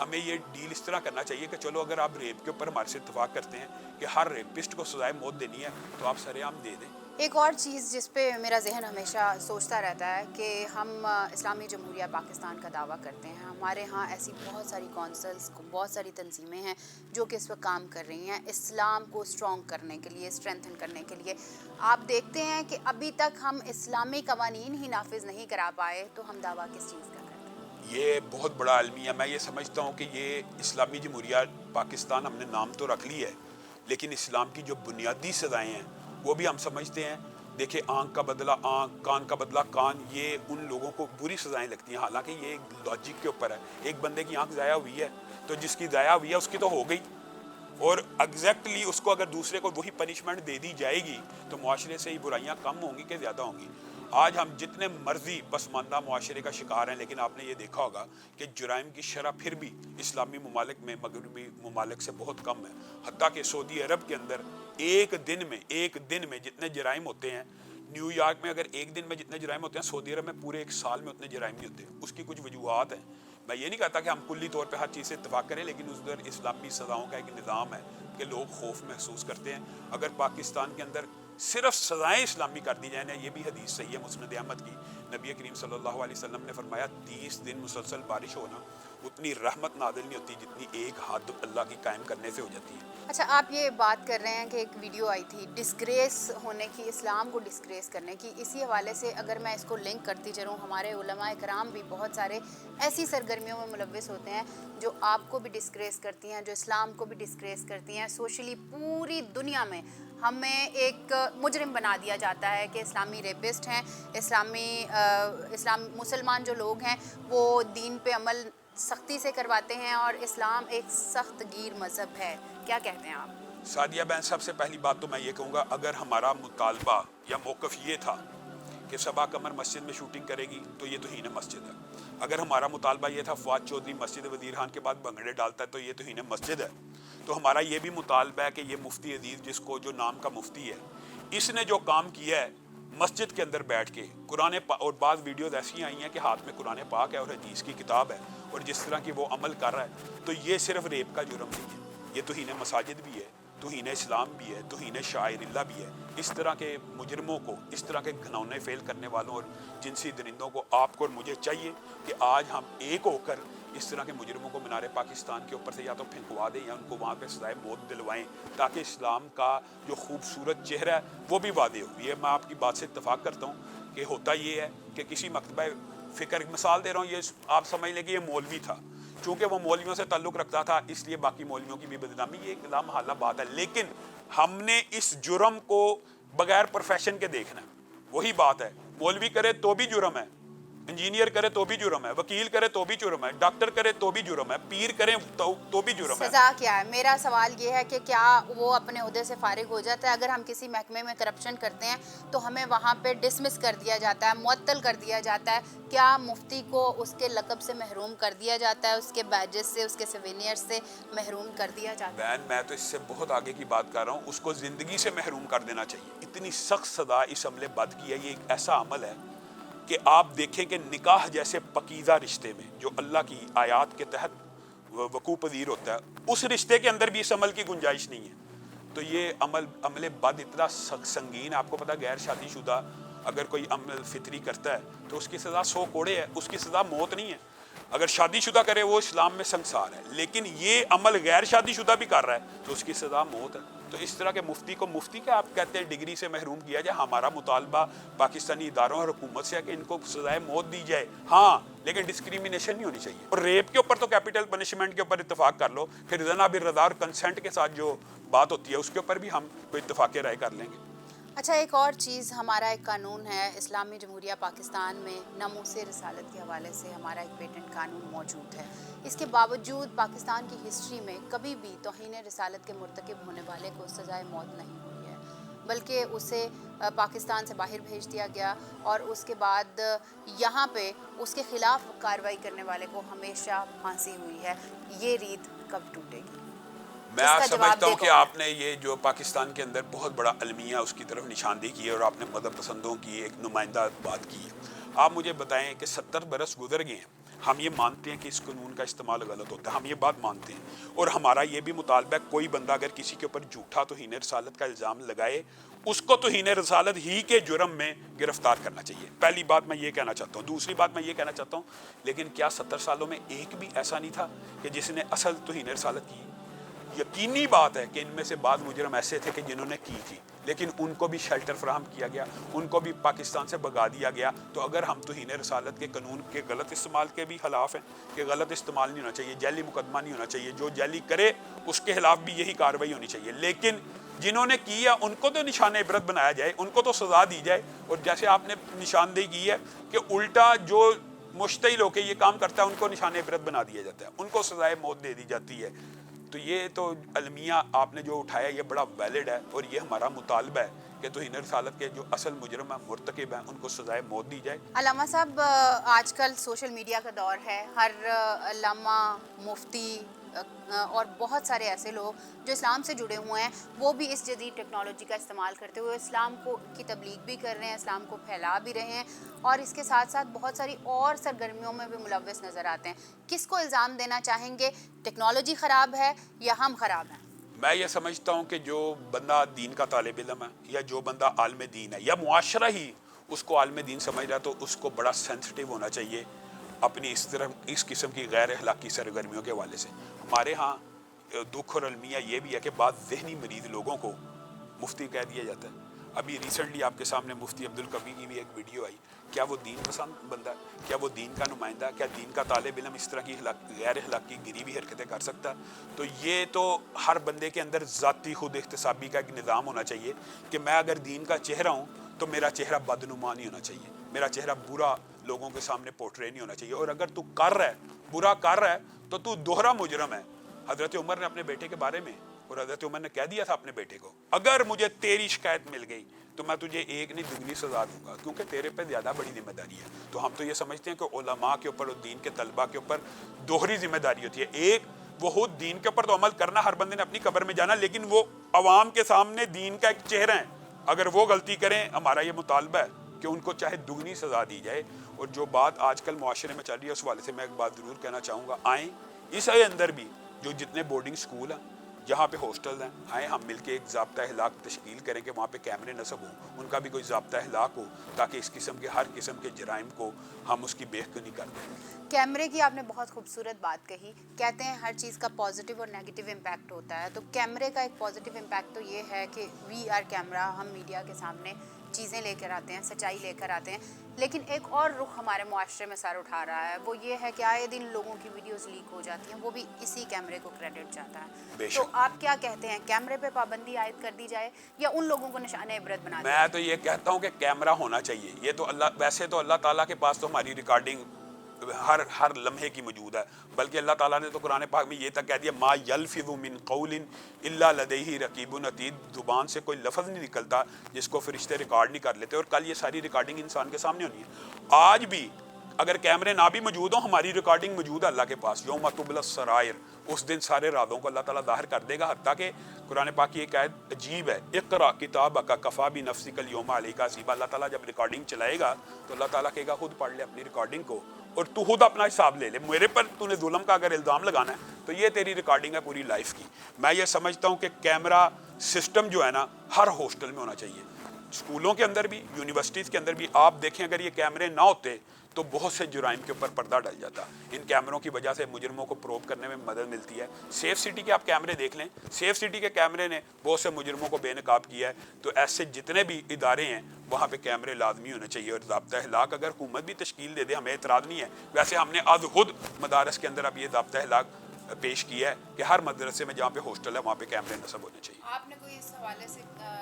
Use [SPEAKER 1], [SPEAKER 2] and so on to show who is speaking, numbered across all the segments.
[SPEAKER 1] ہمیں یہ ڈیل اس طرح کرنا چاہیے کہ چلو اگر آپ ریپ کے اوپر ہمارے سے اتفاق کرتے ہیں کہ ہر ریپسٹ کو سزائے موت دینی ہے تو آپ سر عام دے دیں.
[SPEAKER 2] ایک اور چیز جس پہ میرا ذہن ہمیشہ سوچتا رہتا ہے کہ ہم اسلامی جمہوریہ پاکستان کا دعویٰ کرتے ہیں. ہمارے ہاں ایسی بہت ساری کونسلز بہت ساری تنظیمیں ہیں جو کہ اس وقت کام کر رہی ہیں اسلام کو اسٹرانگ کرنے کے لیے, اسٹرینتھن کرنے کے لیے. آپ دیکھتے ہیں کہ ابھی تک ہم اسلامی قوانین ہی نافذ نہیں کرا پائے, تو ہم دعویٰ کس چیز کا کرتے ہیں؟
[SPEAKER 1] یہ بہت بڑا المیہ. میں یہ سمجھتا ہوں کہ یہ اسلامی جمہوریہ پاکستان ہم نے نام تو رکھ لی ہے, لیکن اسلام کی جو بنیادی سزائیں ہیں وہ بھی ہم سمجھتے ہیں. دیکھیں, آنکھ کا بدلہ آنکھ, کان کا بدلہ کان, یہ ان لوگوں کو بری سزائیں لگتی ہیں. حالانکہ یہ ایک لاجک کے اوپر ہے. ایک بندے کی آنکھ ضائع ہوئی ہے تو جس کی ضائع ہوئی ہے اس کی تو ہو گئی, اور ایگزیکٹلی اس کو اگر دوسرے کو وہی پنشمنٹ دے دی جائے گی تو معاشرے سے ہی برائیاں کم ہوں گی کہ زیادہ ہوں گی. آج ہم جتنے مرضی پسماندہ معاشرے کا شکار ہیں, لیکن آپ نے یہ دیکھا ہوگا کہ جرائم کی شرح پھر بھی اسلامی ممالک میں مغربی ممالک سے بہت کم ہے. حتیٰ کہ سعودی عرب کے اندر ایک دن میں جتنے جرائم ہوتے ہیں, نیو یارک میں اگر ایک دن میں جتنے جرائم ہوتے ہیں, سعودی عرب میں پورے ایک سال میں اتنے جرائم نہیں ہوتے. اس کی کچھ وجوہات ہیں. میں یہ نہیں کہتا کہ ہم کلی طور پہ ہر چیز سے اتفاق کریں, لیکن اس در اسلامی سزاؤں کا ایک نظام ہے کہ لوگ خوف محسوس کرتے ہیں. اگر پاکستان کے اندر صرف سزائیں اسلامی کر دی جائیں نا, یہ بھی حدیث صحیح ہے مسند احمد کی, نبی کریم صلی اللہ علیہ وسلم نے فرمایا 30 دن مسلسل بارش ہونا اتنی رحمت نازل نہیں ہوتی جتنی ایک حد اللہ کی قائم کرنے سے ہو جاتی ہے.
[SPEAKER 2] اچھا, آپ یہ بات کر رہے ہیں کہ ایک ویڈیو آئی تھی ڈسگریس ہونے کی, اسلام کو ڈسگریس کرنے کی. اسی حوالے سے اگر میں اس کو لنک کرتی چلوں, ہمارے علماء کرام بھی بہت سارے ایسی سرگرمیوں میں ملوث ہوتے ہیں جو آپ کو بھی ڈسگریس کرتی ہیں, جو اسلام کو بھی ڈسگریس کرتی ہیں. سوشلی پوری دنیا میں ہمیں ایک مجرم بنا دیا جاتا ہے کہ اسلامی ریپسٹ ہیں, مسلمان جو لوگ ہیں وہ دین پہ عمل سختی سے کرواتے ہیں, اور اسلام ایک سخت گیر مذہب ہے. کیا کہتے ہیں آپ؟
[SPEAKER 1] سعدیہ بہن, سب سے پہلی بات تو میں یہ کہوں گا, اگر ہمارا مطالبہ یا موقف یہ تھا کہ صبا قمر مسجد میں شوٹنگ کرے گی تو یہ توہین مسجد ہے. اگر ہمارا مطالبہ یہ تھا فواد چودھری مسجد وزیر خان کے بعد بھنگڑے ڈالتا ہے تو یہ توہین مسجد ہے. تو ہمارا یہ بھی مطالبہ ہے کہ یہ مفتی عزیز, جس کو جو نام کا مفتی ہے, اس نے جو کام کیا ہے مسجد کے اندر بیٹھ کے قرآن اور بعض ویڈیوز ایسی آئی ہیں کہ ہاتھ میں قرآن پاک ہے اور حدیث کی کتاب ہے, اور جس طرح کی وہ عمل کر رہا ہے, تو یہ صرف ریپ کا جرم نہیں ہے, یہ توہین مساجد بھی ہے, توہین اسلام بھی ہے, توہین شاعر اللہ بھی ہے. اس طرح کے مجرموں کو, اس طرح کے گھنونے فعل کرنے والوں اور جنسی درندوں کو آپ کو اور مجھے چاہیے کہ آج ہم ایک ہو کر اس طرح کے مجرموں کو مینار پاکستان کے اوپر سے یا تو پھینکوا دیں یا ان کو وہاں پہ سزائے موت دلوائیں, تاکہ اسلام کا جو خوبصورت چہرہ ہے وہ بھی واضح ہو. یہ میں آپ کی بات سے اتفاق کرتا ہوں کہ ہوتا یہ ہے کہ کسی مکتبہ فکر, مثال دے رہا ہوں, یہ آپ سمجھ لیں کہ یہ مولوی تھا, چونکہ وہ مولویوں سے تعلق رکھتا تھا اس لیے باقی مولویوں کی بھی بدنامی, یہ ایک لامحالہ بات ہے. لیکن ہم نے اس جرم کو بغیر پروفیشن کے دیکھنا ہے. وہی بات ہے, مولوی کرے تو بھی جرم ہے, انجینئر کرے تو بھی جرم ہے, وکیل کرے تو بھی جرم ہے, ڈاکٹر کرے تو بھی جرم ہے, پیر کرے تو بھی جرم ہے.
[SPEAKER 2] سزا کیا ہے؟ میرا سوال یہ ہے کہ کیا وہ اپنے عہدے سے فارغ ہو جاتا ہے؟ اگر ہم کسی محکمے میں کرپشن کرتے ہیں تو ہمیں وہاں پہ ڈسمس کر دیا جاتا ہے, معطل کر دیا جاتا ہے. کیا مفتی کو اس کے لقب سے محروم کر دیا جاتا ہے, اس کے بیجز سے, اس کے سوینئر سے محروم کر دیا جاتا ہے؟
[SPEAKER 1] بہن, میں تو اس سے بہت آگے کی بات کر رہا ہوں, اس کو زندگی سے محروم کر دینا چاہیے. اتنی سخت سزا اس عمل بد کی ہے. یہ ایک ایسا عمل ہے کہ آپ دیکھیں کہ نکاح جیسے پکیزہ رشتے میں جو اللہ کی آیات کے تحت وقوع پذیر ہوتا ہے, اس رشتے کے اندر بھی اس عمل کی گنجائش نہیں ہے. تو یہ عمل بد اتنا سنگین. آپ کو پتا غیر شادی شدہ اگر کوئی عمل فطری کرتا ہے تو اس کی سزا 100 کوڑے ہے, اس کی سزا موت نہیں ہے. اگر شادی شدہ کرے وہ اسلام میں سنسار ہے, لیکن یہ عمل غیر شادی شدہ بھی کر رہا ہے تو اس کی سزا موت ہے. تو اس طرح کے مفتی کو مفتی کیا آپ کہتے ہیں ڈگری سے محروم کیا جائے؟ ہمارا مطالبہ پاکستانی اداروں اور حکومت سے ہے کہ ان کو سزائے موت دی جائے, ہاں, لیکن ڈسکریمنیشن نہیں ہونی چاہیے. اور ریپ کے اوپر تو کیپٹل پنشمنٹ کے اوپر اتفاق کر لو, پھر رضا بالرضا اور کنسنٹ کے ساتھ جو بات ہوتی ہے اس کے اوپر بھی ہم کوئی اتفاق رائے کر لیں گے.
[SPEAKER 2] اچھا, ایک اور چیز, ہمارا ایک قانون ہے اسلامی جمہوریہ پاکستان میں, ناموس رسالت کے حوالے سے ہمارا ایک پیٹنٹ قانون موجود ہے. اس کے باوجود پاکستان کی ہسٹری میں کبھی بھی توہین رسالت کے مرتکب ہونے والے کو سزائے موت نہیں ہوئی ہے, بلکہ اسے پاکستان سے باہر بھیج دیا گیا, اور اس کے بعد یہاں پہ اس کے خلاف کارروائی کرنے والے کو ہمیشہ پھانسی ہوئی ہے. یہ ریت کب ٹوٹے گی؟
[SPEAKER 1] میں سمجھتا ہوں کہ آپ نے یہ جو پاکستان کے اندر بہت بڑا المیہ اس کی طرف نشاندہی کی ہے, اور آپ نے مذہب پسندوں کی ایک نمائندہ بات کی ہے. آپ مجھے بتائیں کہ 70 برس گزر گئے ہیں, ہم یہ مانتے ہیں کہ اس قانون کا استعمال غلط ہوتا ہے, ہم یہ بات مانتے ہیں, اور ہمارا یہ بھی مطالبہ ہے کوئی بندہ اگر کسی کے اوپر جھوٹا توہین رسالت کا الزام لگائے اس کو توہین رسالت ہی کے جرم میں گرفتار کرنا چاہیے. پہلی بات میں یہ کہنا چاہتا ہوں. دوسری بات میں یہ کہنا چاہتا ہوں, لیکن کیا 70 سالوں میں ایک بھی ایسا نہیں تھا کہ جس نے اصل توہین رسالت کی؟ یقینی بات ہے کہ ان میں سے بعض مجرم ایسے تھے کہ جنہوں نے کی تھی, لیکن ان کو بھی شیلٹر فراہم کیا گیا, ان کو بھی پاکستان سے بھگا دیا گیا. تو اگر ہم توہین رسالت کے قانون کے غلط استعمال کے بھی خلاف ہیں کہ غلط استعمال نہیں ہونا چاہیے, جعلی مقدمہ نہیں ہونا چاہیے, جو جعلی کرے اس کے خلاف بھی یہی کارروائی ہونی چاہیے, لیکن جنہوں نے کیا ان کو تو نشان عبرت بنایا جائے, ان کو تو سزا دی جائے. اور جیسے آپ نے نشاندہی کی ہے کہ الٹا جو مشتعل ہو کے یہ کام کرتا ہے ان کو نشان عبرت بنا دیا جاتا ہے, ان کو سزائے موت دے دی جاتی ہے. تو یہ تو المیہ آپ نے جو اٹھایا یہ بڑا ویلڈ ہے, اور یہ ہمارا مطالبہ ہے کہ توہین رسالت کے جو اصل مجرم ہیں, مرتکب ہیں, ان کو سزائے موت دی جائے.
[SPEAKER 2] علامہ صاحب, آج کل سوشل میڈیا کا دور ہے, ہر علامہ, مفتی اور بہت سارے ایسے لوگ جو اسلام سے جڑے ہوئے ہیں وہ بھی اس جدید ٹیکنالوجی کا استعمال کرتے ہوئے اسلام کی تبلیغ بھی کر رہے ہیں, اسلام کو پھیلا بھی رہے ہیں, اور اس کے ساتھ ساتھ بہت ساری اور سرگرمیوں میں بھی ملوث نظر آتے ہیں. کس کو الزام دینا چاہیں گے, ٹیکنالوجی خراب ہے یا ہم خراب ہیں؟
[SPEAKER 1] میں یہ سمجھتا ہوں کہ جو بندہ دین کا طالب علم ہے یا جو بندہ عالم دین ہے یا معاشرہ ہی اس کو عالم دین سمجھ رہا ہے تو اس کو بڑا سینسٹیو ہونا چاہیے اپنی اس قسم کی غیر اخلاقی سرگرمیوں کے حوالے سے. ہمارے ہاں دکھ اور المیہ یہ بھی ہے کہ بعض ذہنی مریض لوگوں کو مفتی کہہ دیا جاتا ہے. ابھی ریسنٹلی آپ کے سامنے مفتی عبدالقوی کی بھی ایک ویڈیو آئی. کیا وہ دین پسند بندہ ہے؟ کیا وہ دین کا نمائندہ ہے؟ کیا دین کا طالب علم اس طرح کی غیر اخلاقی گری ہوئی حرکتیں کر سکتا ہے؟ تو یہ تو ہر بندے کے اندر ذاتی خود احتسابی کا ایک نظام ہونا چاہیے کہ میں اگر دین کا چہرہ ہوں تو میرا چہرہ بدنما نہیں ہونا چاہیے, میرا چہرہ برا لوگوں کے سامنے پورٹرے نہیں ہونا چاہیے. اور اگر تو کر رہا ہے, برا کر رہا ہے, تو تو دوہرا مجرم ہے. حضرت عمر نے اپنے بیٹے کے بارے میں, اور حضرت عمر نے کہہ دیا تھا اپنے بیٹے کو, اگر مجھے تیری شکایت مل گئی تو میں تجھے ایک نہیں دگنی سزا دوں گا, کیونکہ تیرے پہ زیادہ بڑی ذمہ داری ہے. تو ہم تو یہ سمجھتے ہیں کہ علماء کے اوپر اور دین کے طلباء کے اوپر دوہری ذمہ داری ہوتی ہے. ایک وہ خود دین کے اوپر تو عمل کرنا, ہر بندے نے اپنی قبر میں جانا, لیکن وہ عوام کے سامنے دین کا ایک چہرہ ہے. اگر وہ غلطی کریں, ہمارا یہ مطالبہ ہے کہ ان کو چاہے دگنی سزا دی جائے. اور جو بات آج کل معاشرے میں چل رہی ہے اس حوالے سے میں ایک بات ضرور کہنا چاہوں گا, آئیں اس اندر بھی جو جتنے بورڈنگ سکول ہیں, جہاں پہ ہاسٹل ہیں, آئیں ہم مل کے ایک ضابطہ اخلاق تشکیل کریں کہ وہاں پہ کیمرے نصب ہوں, ان کا بھی کوئی ضابطہ اخلاق ہو, تاکہ اس قسم کے ہر قسم کے جرائم کو ہم اس کی بےخونی کر دیں.
[SPEAKER 2] کیمرے کی آپ نے بہت خوبصورت بات کہی. کہتے ہیں ہر چیز کا پازیٹیو اور نیگیٹیو امپیکٹ ہوتا ہے, تو کیمرے کا ایک پازیٹیو امپیکٹ تو یہ ہے کہ وی آر کیمرہ, ہم میڈیا کے سامنے چیزیں لے کر آتے ہیں, سچائی لے کر آتے ہیں. لیکن ایک اور رخ ہمارے معاشرے میں سر اٹھا رہا ہے, وہ یہ ہے کہ آئے دن لوگوں کی ویڈیوز لیک ہو جاتی ہیں, وہ بھی اسی کیمرے کو کریڈٹ جاتا ہے. تو آپ کیا کہتے ہیں, کیمرے پہ پابندی عائد کر دی جائے یا ان لوگوں کو نشان عبرت بنا دیا؟
[SPEAKER 1] میں تو یہ کہتا ہوں کہ کیمرہ ہونا چاہیے. یہ تو ویسے تو اللہ تعالیٰ کے پاس تو ہماری ریکارڈنگ ہر لمحے کی موجود ہے, بلکہ اللہ تعالیٰ نے تو قرآن پاک میں یہ تک کہہ دیا, ما یلفظ من قول الا لدیہ رقیب عتید, زبان سے کوئی لفظ نہیں نکلتا جس کو فرشتے ریکارڈ نہیں کر لیتے. اور کل یہ ساری ریکارڈنگ انسان کے سامنے ہونی ہے. آج بھی اگر کیمرے نہ بھی موجود ہوں, ہماری ریکارڈنگ موجود ہے اللہ کے پاس. یوم تبلی السرائر, اس دن سارے رازوں کو اللہ تعالیٰ ظاہر کر دے گا. حتیٰ کہ قرآن پاک کی ایک آیت عجیب ہے, اقرا کتابک کفی بنفسک اليوم علیک حسیبا. اللہ تعالیٰ جب ریکارڈنگ چلائے گا تو اللہ تعالیٰ کہے گا خود پڑھ لے اپنی ریکارڈنگ کو, اور تو خود اپنا حساب لے لے. میرے پر تو نے ظلم کا اگر الزام لگانا ہے تو یہ تیری ریکارڈنگ ہے پوری لائف کی. میں یہ سمجھتا ہوں کہ کیمرہ سسٹم جو ہے نا ہر ہاسٹل میں ہونا چاہیے, اسکولوں کے اندر بھی, یونیورسٹیز کے اندر بھی. آپ دیکھیں اگر یہ کیمرے نہ ہوتے تو بہت سے جرائم کے اوپر پردہ ڈل جاتا. ان کیمروں کی وجہ سے مجرموں کو پروب کرنے میں مدد ملتی ہے. سیف سٹی کے آپ کیمرے دیکھ لیں, سیف سٹی کے کیمرے نے بہت سے مجرموں کو بے نقاب کیا ہے. تو ایسے جتنے بھی ادارے ہیں وہاں پہ کیمرے لازمی ہونے چاہیے. اور ضابطہ اخلاق اگر حکومت بھی تشکیل دے دے ہمیں اعتراض نہیں ہے. ویسے ہم نے از خود مدارس کے اندر اب یہ ضابطہ اخلاق پیش کیا ہے کہ ہر مدرسے میں جہاں پہ ہاسٹل ہے وہاں پہ کیمرے نصب ہونے چاہیے.
[SPEAKER 2] آپ نے کوئی اس حوالے سے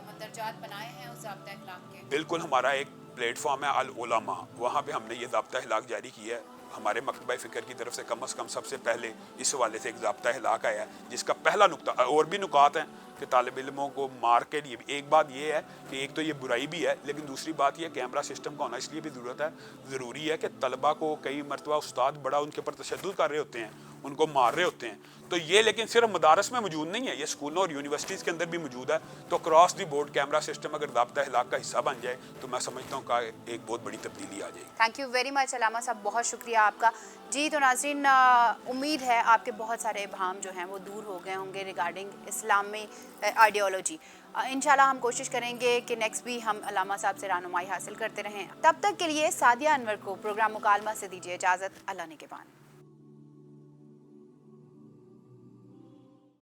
[SPEAKER 2] مندرجات بنائے ہیں اس ضابطہ اخلاق کے؟
[SPEAKER 1] بالکل, ہمارا ایک پلیٹ فارم ہے العلماء, وہاں پہ ہم نے یہ ضابطہ اخلاق جاری کیا ہے. ہمارے مکتبہ فکر کی طرف سے کم از کم سب سے پہلے اس حوالے سے ایک ضابطہ اخلاق آیا ہے, جس کا پہلا نقطہ, اور بھی نکات ہیں کہ طالب علموں کو مار کے لیے ایک بات یہ ہے کہ ایک تو یہ برائی بھی ہے, لیکن دوسری بات یہ کیمرہ سسٹم کا ہونا اس لیے بھی ضروری ہے کہ طلبہ کو کئی مرتبہ استاد بڑا ان کے اوپر تشدد کر رہے ہوتے ہیں, ان کو مار رہے ہوتے ہیں. تو یہ لیکن صرف مدارس میں موجود نہیں ہے, یہ اسکولوں اور یونیورسٹیز کے اندر بھی موجود ہے. تو cross the board camera system اگر ضابطہ اخلاق کا حصہ بن جائے تو میں سمجھتا ہوں کہ ایک بہت بڑی تبدیلی آ جائے گی.
[SPEAKER 2] تھینک یو ویری مچ علامہ صاحب, بہت شکریہ آپ کا. جی تو ناظرین, امید ہے آپ کے بہت سارے ابہام جو ہیں وہ دور ہو گئے ہوں گے ریگارڈنگ اسلامی آئیڈیالوجی. انشاءاللہ ہم کوشش کریں گے کہ نیکسٹ بھی ہم علامہ صاحب سے رہنمائی حاصل کرتے رہیں. تب تک کے لیے سعدیہ انور کو پروگرام مکالمہ سے دیجیے اجازت. اللہ نگہبان.